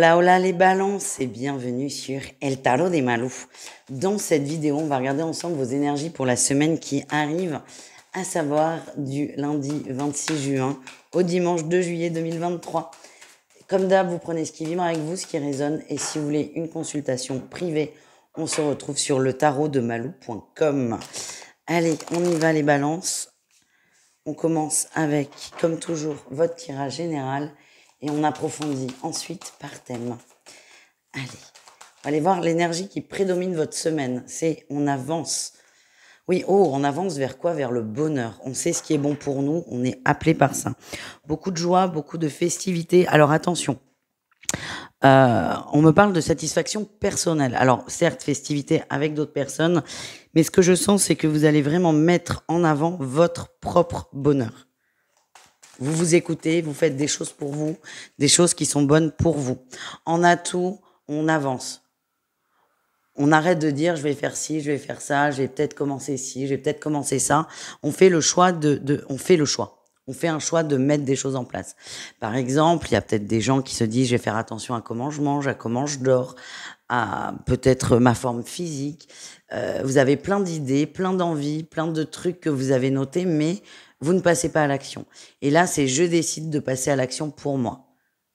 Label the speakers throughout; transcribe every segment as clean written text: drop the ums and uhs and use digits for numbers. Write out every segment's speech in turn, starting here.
Speaker 1: Hola, hola les balances et bienvenue sur El Tarot des Malou. Dans cette vidéo, on va regarder ensemble vos énergies pour la semaine qui arrive, à savoir du lundi 26 juin au dimanche 2 juillet 2023. Comme d'hab, vous prenez ce qui vibre avec vous, ce qui résonne, et si vous voulez une consultation privée, on se retrouve sur letarotdemalou.com. Allez, on y va les balances. On commence avec, comme toujours, votre tirage général et on approfondit ensuite par thème. Allez, on va aller voir l'énergie qui prédomine votre semaine. C'est on avance. Oui, on avance vers quoi? Vers le bonheur. On sait ce qui est bon pour nous, on est appelé par ça. Beaucoup de joie, beaucoup de festivités. Alors attention, on me parle de satisfaction personnelle. Alors certes, festivité avec d'autres personnes, mais ce que je sens, c'est que vous allez vraiment mettre en avant votre propre bonheur. Vous vous écoutez, vous faites des choses pour vous, des choses qui sont bonnes pour vous. En atout, on avance. On arrête de dire je vais faire ci, je vais faire ça, je vais peut-être commencer ci, je vais peut-être commencer ça. On fait le choix on fait le choix. On fait un choix de mettre des choses en place. Par exemple, il y a peut-être des gens qui se disent je vais faire attention à comment je mange, à comment je dors, à peut-être ma forme physique. Vous avez plein d'idées, plein d'envies, plein de trucs que vous avez notés, mais vous ne passez pas à l'action. Et là, c'est je décide de passer à l'action pour moi.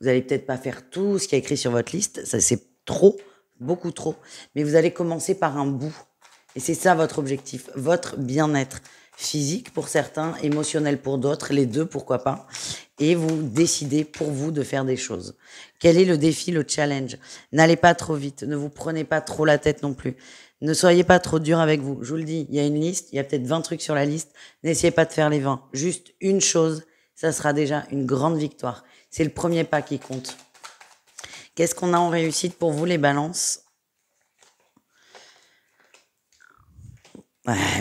Speaker 1: Vous allez peut-être pas faire tout ce qui est écrit sur votre liste, ça c'est trop, beaucoup trop, mais vous allez commencer par un bout. Et c'est ça votre objectif, votre bien-être physique pour certains, émotionnel pour d'autres, les deux, pourquoi pas. Et vous décidez pour vous de faire des choses. Quel est le défi, le challenge? N'allez pas trop vite, ne vous prenez pas trop la tête non plus. Ne soyez pas trop dur avec vous. Je vous le dis, il y a une liste, il y a peut-être 20 trucs sur la liste. N'essayez pas de faire les 20. Juste une chose, ça sera déjà une grande victoire. C'est le premier pas qui compte. Qu'est-ce qu'on a en réussite pour vous, les balances?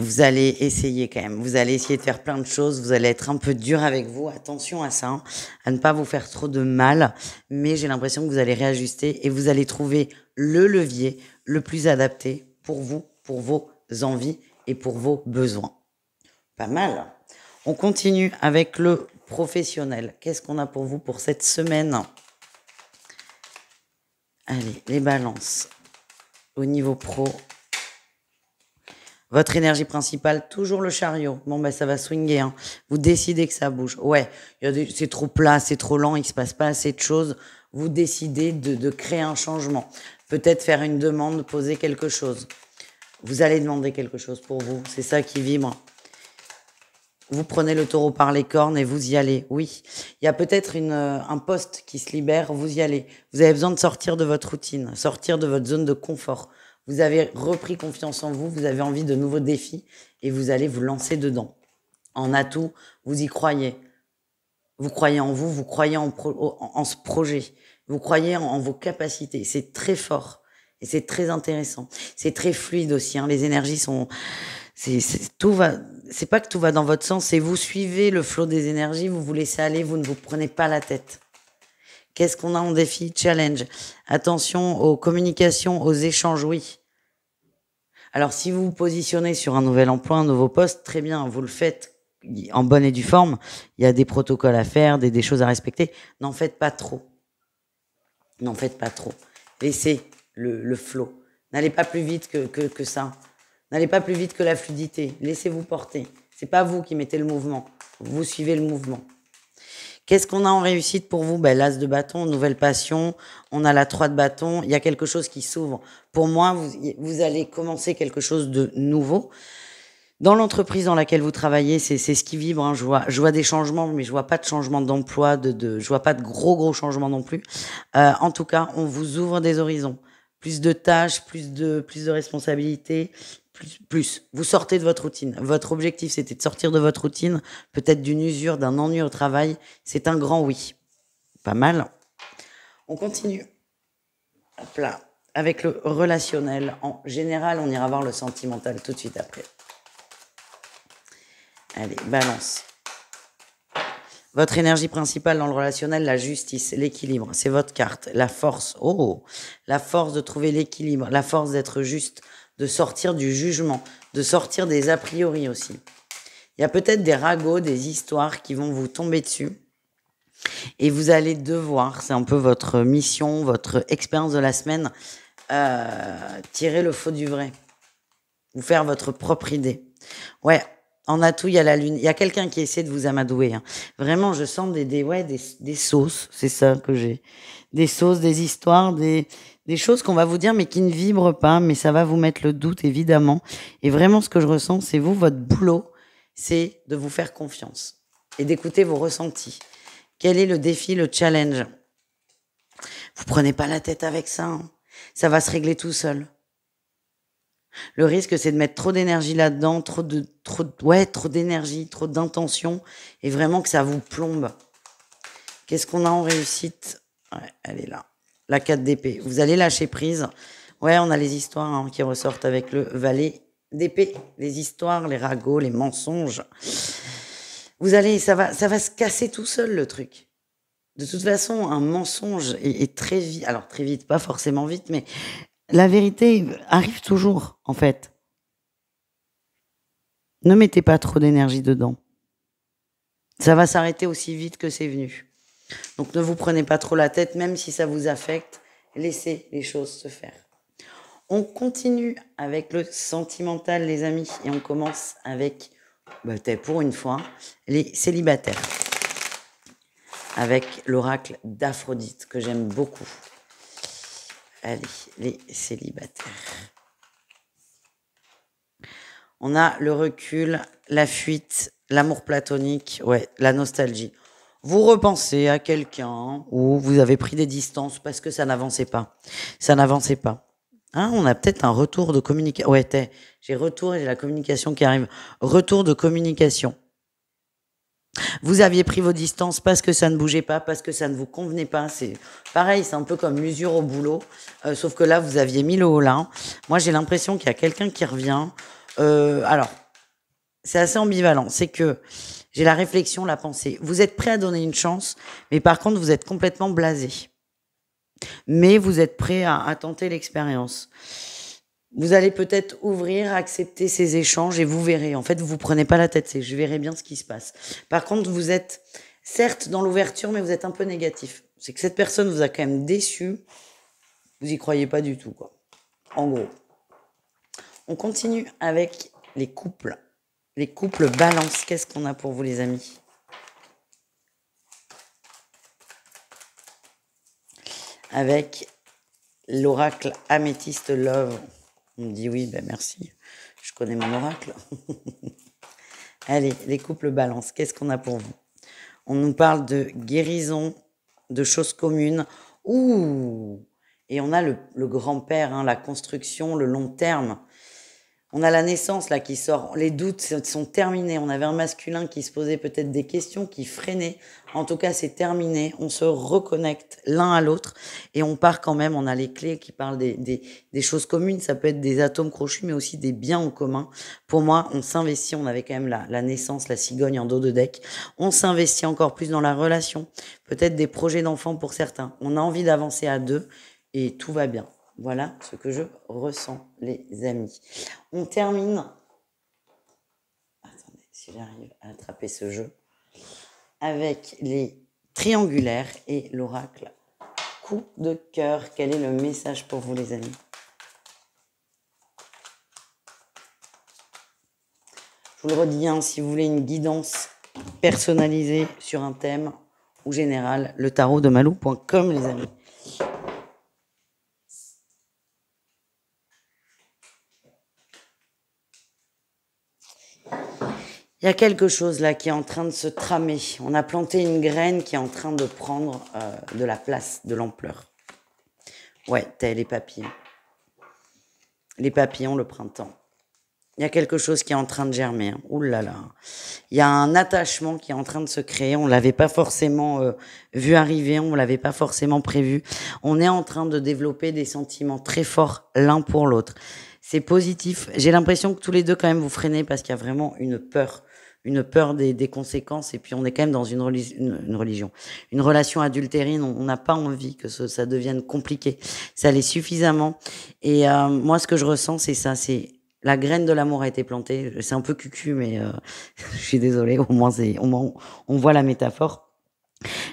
Speaker 1: Vous allez essayer quand même. Vous allez essayer de faire plein de choses. Vous allez être un peu dur avec vous. Attention à ça, hein, à ne pas vous faire trop de mal. Mais j'ai l'impression que vous allez réajuster et vous allez trouver le levier le plus adapté pour vous, pour vos envies et pour vos besoins. Pas mal. On continue avec le professionnel. Qu'est-ce qu'on a pour vous pour cette semaine? Allez, les balances. Au niveau pro, votre énergie principale, toujours le chariot. Bon, ben, ça va swinguer, hein. Vous décidez que ça bouge. Ouais, c'est trop plat, c'est trop lent, il se passe pas assez de choses. Vous décidez de créer un changement. Peut-être faire une demande, poser quelque chose. Vous allez demander quelque chose pour vous. C'est ça qui vibre. Vous prenez le taureau par les cornes et vous y allez. Oui, il y a peut-être un poste qui se libère, vous y allez. Vous avez besoin de sortir de votre routine, sortir de votre zone de confort. Vous avez repris confiance en vous, vous avez envie de nouveaux défis et vous allez vous lancer dedans. En atout, vous y croyez. Vous croyez en vous, vous croyez en ce projet. Vous croyez en vos capacités. C'est très fort et c'est très intéressant. C'est très fluide aussi, hein. Les énergies sont... tout va... C'est pas que tout va dans votre sens, c'est vous suivez le flot des énergies, vous vous laissez aller, vous ne vous prenez pas la tête. Qu'est-ce qu'on a en défi? Challenge. Attention aux communications, aux échanges, oui. Alors, si vous vous positionnez sur un nouvel emploi, un nouveau poste, très bien, vous le faites en bonne et due forme. Il y a des protocoles à faire, des choses à respecter. N'en faites pas trop. N'en faites pas trop. Laissez le flot. N'allez pas plus vite que ça. N'allez pas plus vite que la fluidité. Laissez-vous porter. C'est pas vous qui mettez le mouvement. Vous suivez le mouvement. Qu'est-ce qu'on a en réussite pour vous? Ben, l'as de bâton, nouvelle passion. On a la 3 de bâton. Il y a quelque chose qui s'ouvre. Pour moi, vous allez commencer quelque chose de nouveau. Dans l'entreprise dans laquelle vous travaillez, c'est ce qui vibre, hein. Je vois des changements, mais je vois pas de changement d'emploi, je vois pas de gros changements non plus. En tout cas, on vous ouvre des horizons. Plus de tâches, plus de responsabilités, plus. Vous sortez de votre routine. Votre objectif, c'était de sortir de votre routine, peut-être d'une usure, d'un ennui au travail. C'est un grand oui. Pas mal. On continue. Hop là. Avec le relationnel. En général, on ira voir le sentimental tout de suite après. Allez, balance. Votre énergie principale dans le relationnel, la justice, l'équilibre, c'est votre carte. La force, la force de trouver l'équilibre, la force d'être juste, de sortir du jugement, de sortir des a priori aussi. Il y a peut-être des ragots, des histoires qui vont vous tomber dessus. Et vous allez devoir, c'est un peu votre mission, votre expérience de la semaine, tirer le faux du vrai. Vous faire votre propre idée. Ouais, en atout, il y a la lune. Il y a quelqu'un qui essaie de vous amadouer, hein. Vraiment, je sens des sauces, c'est ça que j'ai. Des sauces, des histoires, des choses qu'on va vous dire, mais qui ne vibrent pas, mais ça va vous mettre le doute, évidemment. Et vraiment, ce que je ressens, c'est vous, votre boulot, c'est de vous faire confiance et d'écouter vos ressentis. Quel est le défi, le challenge? Vous prenez pas la tête avec ça, hein. Ça va se régler tout seul. Le risque, c'est de mettre trop d'énergie là-dedans, trop d'énergie, trop d'intention, et vraiment que ça vous plombe. Qu'est-ce qu'on a en réussite? Ouais, elle est là. La 4 d'épée. Vous allez lâcher prise. Ouais, on a les histoires, hein, qui ressortent avec le valet d'épée. Les histoires, les ragots, les mensonges. Vous allez, ça va se casser tout seul, le truc. De toute façon, un mensonge est très vite, alors très vite, pas forcément vite, mais la vérité arrive toujours, en fait. Ne mettez pas trop d'énergie dedans. Ça va s'arrêter aussi vite que c'est venu. Donc ne vous prenez pas trop la tête, même si ça vous affecte. Laissez les choses se faire. On continue avec le sentimental, les amis, et on commence avec, pour une fois, les célibataires. Avec l'oracle d'Aphrodite, que j'aime beaucoup. Allez, les célibataires. On a le recul, la fuite, l'amour platonique, ouais, la nostalgie. Vous repensez à quelqu'un ou vous avez pris des distances parce que ça n'avançait pas. Ça n'avançait pas. Hein, on a peut-être un retour de communication. Ouais, j'ai retour et j'ai la communication qui arrive. Retour de communication. Vous aviez pris vos distances parce que ça ne bougeait pas, parce que ça ne vous convenait pas. C'est pareil, c'est un peu comme l'usure au boulot, sauf que là, vous aviez mis le haut là. Moi, j'ai l'impression qu'il y a quelqu'un qui revient. Alors, c'est assez ambivalent. C'est que j'ai la réflexion, la pensée. Vous êtes prêt à donner une chance, mais par contre, vous êtes complètement blasé. Mais vous êtes prêt à tenter l'expérience. Vous allez peut-être ouvrir, accepter ces échanges et vous verrez. En fait, vous vous prenez pas la tête, c'est je verrai bien ce qui se passe. Par contre, vous êtes certes dans l'ouverture, mais vous êtes un peu négatif. C'est que cette personne vous a quand même déçu. Vous y croyez pas du tout, quoi. En gros. On continue avec les couples. Les couples balance. Qu'est-ce qu'on a pour vous, les amis? Avec l'oracle Améthyste Love. On me dit oui, ben merci. Je connais mon oracle. Allez, les couples balance. Qu'est-ce qu'on a pour vous? On nous parle de guérison, de choses communes. Ouh! Et on a le grand-père, hein, la construction, le long terme. On a la naissance là qui sort. Les doutes sont terminés. On avait un masculin qui se posait peut-être des questions, qui freinait. En tout cas, c'est terminé. On se reconnecte l'un à l'autre et on part quand même. On a les clés qui parlent des choses communes. Ça peut être des atomes crochus, mais aussi des biens en commun. Pour moi, on s'investit. On avait quand même la naissance, la cigogne en dos de deck. On s'investit encore plus dans la relation. Peut-être des projets d'enfants pour certains. On a envie d'avancer à deux et tout va bien. Voilà ce que je ressens, les amis. On termine. Attendez, si j'arrive à attraper ce jeu. Avec les triangulaires et l'oracle. Coup de cœur. Quel est le message pour vous, les amis? Je vous le redis, hein, si vous voulez une guidance personnalisée sur un thème ou général, le tarot de malou.com, les amis. Il y a quelque chose là qui est en train de se tramer. On a planté une graine qui est en train de prendre de la place, de l'ampleur. Ouais, t'as les papillons. Les papillons, le printemps. Il y a quelque chose qui est en train de germer. Hein. Ouh là là. Il y a un attachement qui est en train de se créer. On l'avait pas forcément vu arriver, on l'avait pas forcément prévu. On est en train de développer des sentiments très forts l'un pour l'autre. C'est positif. J'ai l'impression que tous les deux quand même vous freinez parce qu'il y a vraiment une peur des conséquences. Et puis on est quand même dans une religion, une relation adultérine. On n'a pas envie que ça devienne compliqué. Ça l'est suffisamment. Et moi, ce que je ressens, c'est ça. C'est la graine de l'amour a été plantée. C'est un peu cucu, mais je suis désolée. Au moins, on voit la métaphore.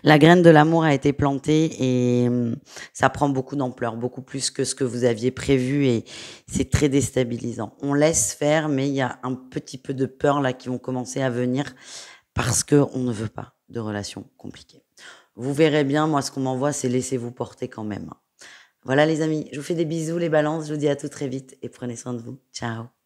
Speaker 1: La graine de l'amour a été plantée et ça prend beaucoup d'ampleur, beaucoup plus que ce que vous aviez prévu et c'est très déstabilisant. On laisse faire, mais il y a un petit peu de peur là qui vont commencer à venir parce qu'on ne veut pas de relations compliquées. Vous verrez bien, moi ce qu'on m'envoie, c'est laissez-vous porter quand même. Voilà les amis, je vous fais des bisous les balances, je vous dis à tout très vite et prenez soin de vous. Ciao.